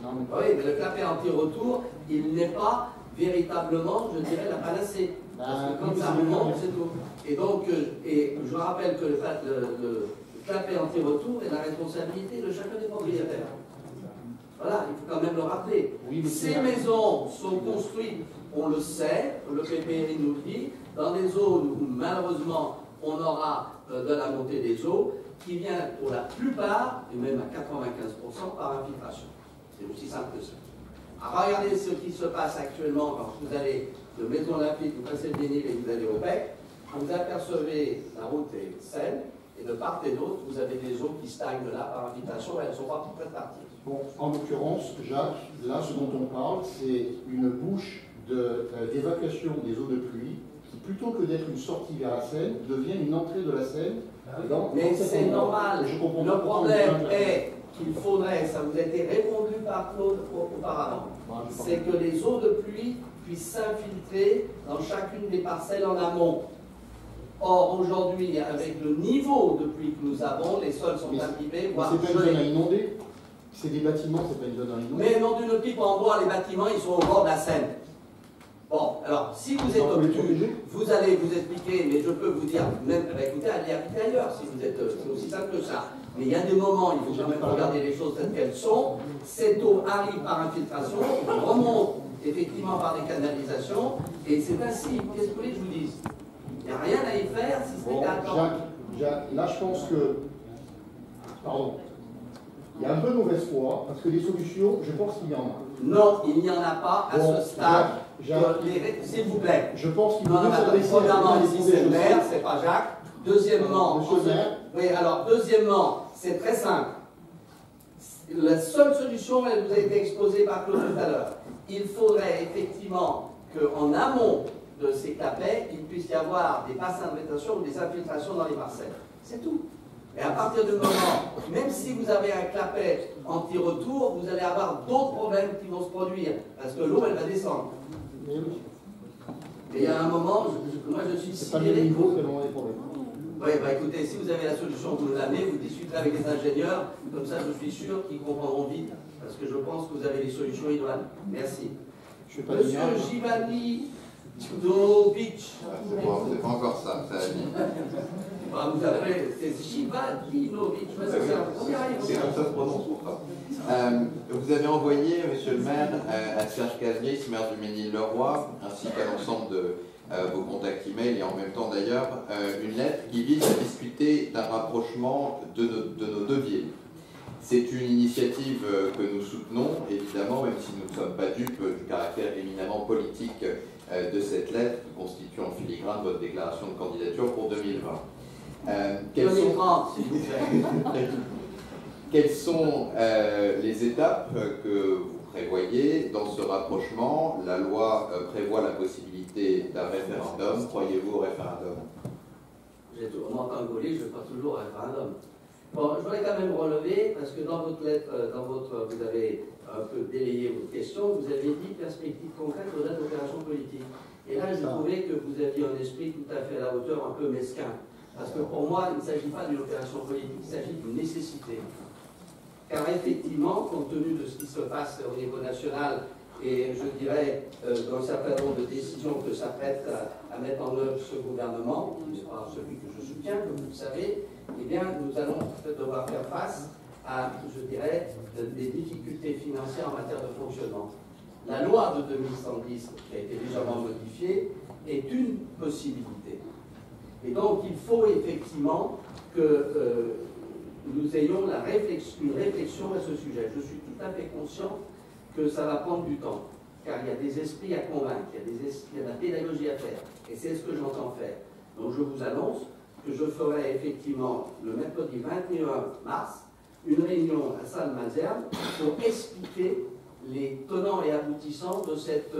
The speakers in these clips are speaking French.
Oui, mais le clapet anti-retour, il n'est pas véritablement, je dirais, la panacée. Parce que quand ça remonte, c'est tout. Et donc, et je rappelle que le clapet anti-retour est la responsabilité de chacun des propriétaires. Voilà, il faut quand même le rappeler. Oui, ces maisons sont construites, on le sait, le PPRI nous le dit, dans des zones où malheureusement on aura de la montée des eaux qui vient pour la plupart, et même à 95%, par infiltration. C'est aussi simple que ça. Alors regardez ce qui se passe actuellement quand vous allez de Maison Olympique, vous passez le Bénil et vous allez au Bec, vous apercevez la route est saine, et de part et d'autre, vous avez des eaux qui stagnent là par infiltration, et elles ne sont pas prêtes de partir. Bon, en l'occurrence, Jacques, là, ce dont on parle, c'est une bouche d'évacuation des eaux de pluie qui, plutôt que d'être une sortie vers la Seine, devient une entrée de la Seine. Mais c'est normal. Le problème est qu'il faudrait, ça vous a été répondu par Claude auparavant, c'est que les eaux de pluie puissent s'infiltrer dans chacune des parcelles en amont. Or, aujourd'hui, avec le niveau de pluie que nous avons, les sols sont imbibés, voire gelés. C'est pas une zone à inonder. C'est des bâtiments, c'est pas une zone à inonder. Mais non d'une pipe en bois, les bâtiments, ils sont au bord de la Seine. Bon, alors, si vous êtes obtus, vous allez vous expliquer, mais je peux vous dire, même, écoutez, allez habiter ailleurs, si vous êtes, c'est aussi simple que ça. Mais il y a des moments, il faut quand même regarder les choses telles qu'elles sont. Cette eau arrive par infiltration, remonte effectivement par des canalisations, et c'est ainsi. Qu'est-ce que vous voulez que je vous dise? Il n'y a rien à y faire si ce n'est qu'à attendre. Jacques, là je pense que, pardon, il y a un peu de mauvaise foi, parce que des solutions, je pense qu'il y en a. Non, il n'y en a pas à ce stade. S'il vous plaît. Je pense qu'il faut premièrement, ici c'est le maire, c'est pas Jacques. Deuxièmement, oui, alors deuxièmement, c'est très simple. La seule solution, elle vous a été exposée par Claude tout à l'heure. Il faudrait effectivement qu'en amont de ces clapets, il puisse y avoir des bassins de rétention ou des infiltrations dans les parcelles. C'est tout. Et à partir du moment, même si vous avez un clapet anti-retour, vous allez avoir d'autres problèmes qui vont se produire, parce que l'eau, elle va descendre. Et il y a un moment, moi je suis sidéré. Oui, bah écoutez, si vous avez la solution, vous l'amenez, vous discutez avec les ingénieurs, comme ça je suis sûr qu'ils comprendront vite, parce que je pense que vous avez les solutions idoines. Merci. Monsieur Giovanni Dovic. C'est pas encore ça, ça a dit. Vous appelez, c'est Givadinovic. C'est comme ça se prononce pour ça. Vous avez envoyé, monsieur le maire, à Serge Caznier, maire du Ménil-le-Roi, ainsi qu'à l'ensemble de vos contacts email et en même temps d'ailleurs, une lettre qui vise à discuter d'un rapprochement de nos deux villes. C'est une initiative que nous soutenons, évidemment, même si nous ne sommes pas dupes du caractère éminemment politique de cette lettre qui constitue en filigrane votre déclaration de candidature pour 2020. 2030, s'il vous plaît. Quelles sont les étapes que vous prévoyez dans ce rapprochement? La loi prévoit la possibilité d'un référendum. Croyez-vous au référendum? On entend Gaulle, je crois toujours au référendum. Bon, je voudrais quand même relever, parce que dans votre lettre, vous avez un peu délayé votre question, vous avez dit perspective concrète au-delà d'opérations politiques. Et là, j'ai trouvé que vous aviez un esprit tout à fait à la hauteur, un peu mesquin. Parce que pour moi, il ne s'agit pas d'une opération politique, il s'agit d'une nécessité. Car effectivement, compte tenu de ce qui se passe au niveau national, et je dirais d'un certain nombre de décisions que s'apprête à mettre en œuvre ce gouvernement, qui n'est pas celui que je soutiens, comme vous le savez, eh bien, nous allons devoir faire face à, je dirais, des difficultés financières en matière de fonctionnement. La loi de 2110, qui a été légèrement modifiée, est une possibilité. Et donc, il faut effectivement que nous ayons une réflexion à ce sujet. Je suis tout à fait conscient que ça va prendre du temps, car il y a des esprits à convaincre, il y a de la pédagogie à faire, et c'est ce que j'entends faire. Donc, je vous annonce que je ferai effectivement le mercredi 21 mars une réunion à Salle-Malesherbes pour expliquer les tenants et aboutissants de cette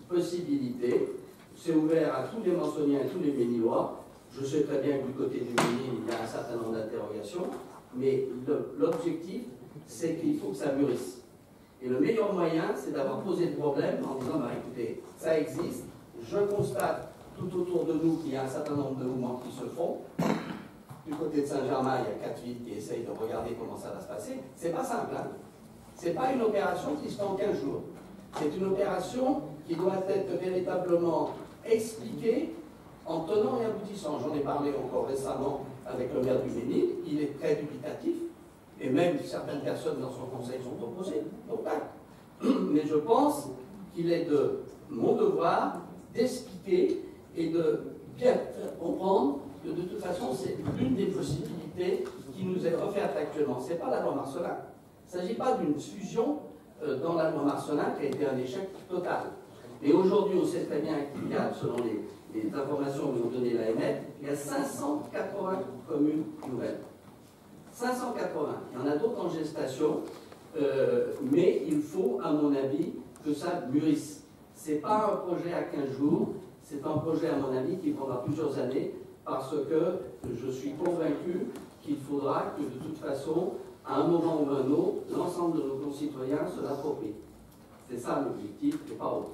possibilité. C'est ouvert à tous les Mançonniens et tous les Ménilois. Je sais très bien que du côté du Ménil, il y a un certain nombre d'interrogations, mais l'objectif, c'est qu'il faut que ça mûrisse. Et le meilleur moyen, c'est d'avoir posé le problème en disant, bah, écoutez, ça existe, je constate tout autour de nous qu'il y a un certain nombre de mouvements qui se font. Du côté de Saint-Germain, il y a 4 villes qui essayent de regarder comment ça va se passer. C'est pas simple, hein. Ce n'est pas une opération qui se fait en 15 jours. C'est une opération qui doit être véritablement expliquée en tenant et aboutissant. J'en ai parlé encore récemment avec le maire du Ménil, il est très dubitatif, et même certaines personnes dans son conseil sont opposées. Donc, mais je pense qu'il est de mon devoir d'expliquer et de bien faire comprendre que de toute façon, c'est une des possibilités qui nous est offerte actuellement. Ce n'est pas la loi Marcellin. Il ne s'agit pas d'une fusion dans la loi Marcellin qui a été un échec total. Mais aujourd'hui, on sait très bien qu'il y a, selon les informations que nous ont données l'AMF, il y a 580 communes nouvelles. 580. Il y en a d'autres en gestation, mais il faut, à mon avis, que ça mûrisse. Ce n'est pas un projet à 15 jours, c'est un projet, à mon avis, qui prendra plusieurs années, parce que je suis convaincu qu'il faudra que, de toute façon, à un moment ou un autre, l'ensemble de nos concitoyens se l'approprient. C'est ça l'objectif, et pas autre.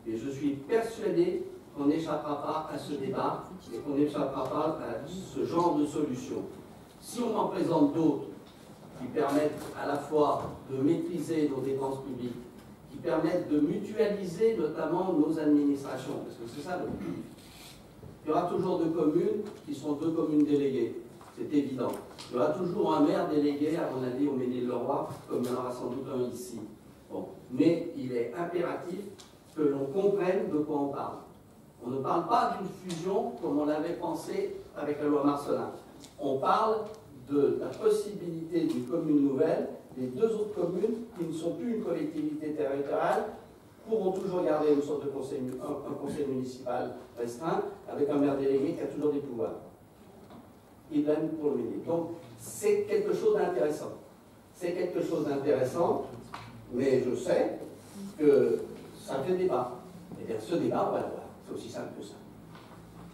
Et je suis persuadé qu'on n'échappera pas à ce débat et qu'on n'échappera pas à ce genre de solution. Si on en présente d'autres qui permettent à la fois de maîtriser nos dépenses publiques, qui permettent de mutualiser notamment nos administrations, parce que c'est ça l'objectif. Il y aura toujours deux communes qui sont deux communes déléguées, c'est évident. Il y aura toujours un maire délégué, à mon avis, au Ménil-le-Roi, comme il y en aura sans doute un ici. Bon. Mais il est impératif que l'on comprenne de quoi on parle. On ne parle pas d'une fusion comme on l'avait pensé avec la loi Marcellin. On parle de la possibilité d'une commune nouvelle. Les deux autres communes, qui ne sont plus une collectivité territoriale, pourront toujours garder une sorte de conseil, un conseil municipal restreint, avec un maire délégué qui a toujours des pouvoirs. Idem pour le Ménil. Donc, c'est quelque chose d'intéressant. C'est quelque chose d'intéressant, mais je sais que ça fait débat. Et bien, ce débat, on va l'avoir. C'est aussi simple que ça.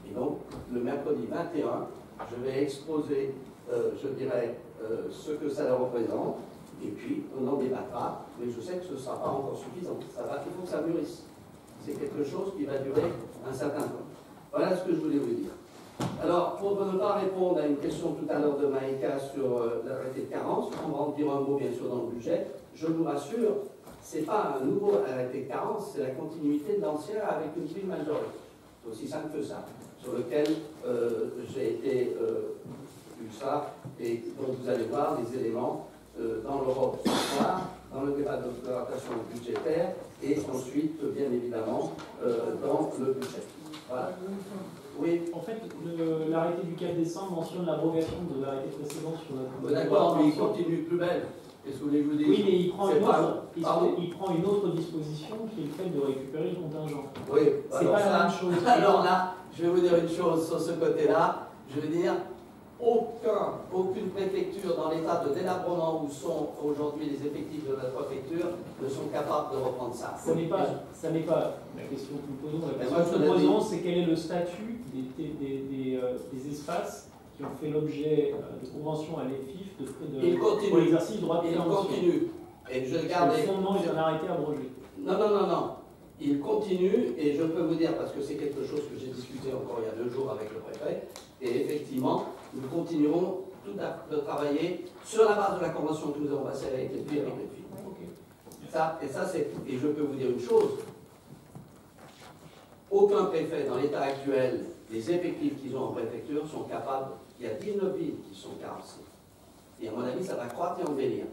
Et donc, le mercredi 21, je vais exposer, je dirais, ce que ça représente, et puis on en débattra, mais je sais que ce ne sera pas encore suffisant. Ça va, il faut que ça mûrisse. C'est quelque chose qui va durer un certain temps. Voilà ce que je voulais vous dire. Alors, pour ne pas répondre à une question tout à l'heure de Maïka sur l'arrêté de carence, on va en dire un mot bien sûr dans le budget. Je vous rassure, ce n'est pas un nouveau arrêté de carence, c'est la continuité de l'ancien avec une prime majorité. C'est aussi simple que ça, sur lequel j'ai été vu ça, et dont vous allez voir des éléments dans l'Europe ce soir, dans le débat d'orientation budgétaire, et ensuite, bien évidemment, dans le budget. Voilà. Oui. En fait, l'arrêté du 4 décembre mentionne l'abrogation de l'arrêté précédent sur la... D'accord, mais il continue plus belle. Qu'est-ce que vous voulez que je vous dise? Oui, mais il prend une autre disposition qui est le fait de récupérer le contingent. Oui, c'est pas la même chose. Alors là, je vais vous dire une chose sur ce côté-là. Je veux dire, aucune préfecture dans l'état de délabrement où sont aujourd'hui les effectifs de la préfecture ne sont capables de reprendre ça. Ça n'est pas la question que nous posons. La question que nous posons, c'est quel est le statut des espaces qui ont fait l'objet de conventions à l'EFIF pour l'exercice du droit de préemption. Il continue. Et je garde le fondement est un arrêté abrogé. Non. Il continue, et je peux vous dire, parce que c'est quelque chose que j'ai discuté encore il y a 2 jours avec le préfet, et effectivement, nous continuerons tout à travailler sur la base de la convention que nous avons passée avec les filles. Et je peux vous dire une chose, aucun préfet dans l'état actuel, les effectifs qu'ils ont en préfecture sont capables, il y a 19 villes qui sont carencées. Et à mon avis, ça va croître et embellir.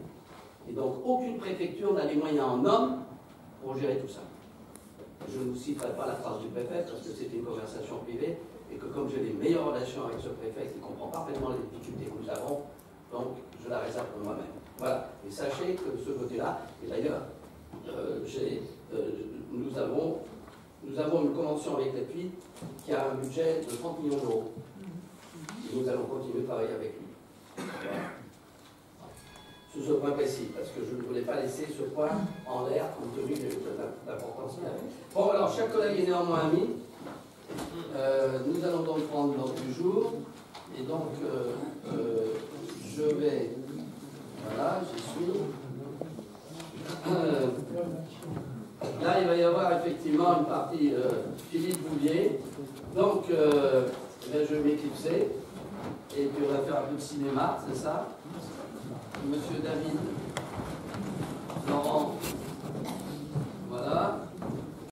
Et donc, aucune préfecture n'a les moyens en hommes pour gérer tout ça. Je ne vous citerai pas la phrase du préfet parce que c'est une conversation privée et que comme j'ai les meilleures relations avec ce préfet qui comprend parfaitement les difficultés que nous avons, donc je la réserve pour moi-même. Voilà. Et sachez que de ce côté-là, et d'ailleurs, nous avons une convention avec la PUI qui a un budget de 30 millions d'euros. Et nous allons continuer de travailler avec lui. Voilà. Sur ce point précis, parce que je ne voulais pas laisser ce point en l'air compte tenu de l'importance qu'il avait. Bon, alors, chaque collègue est néanmoins ami. Nous allons donc prendre l'ordre du jour. Et donc, je vais... Voilà, j'y suis. Là, il va y avoir effectivement une partie Philippe Bouvier. Donc, je vais m'éclipser. Et puis, on va faire un peu de cinéma, c'est ça? Monsieur David. Non.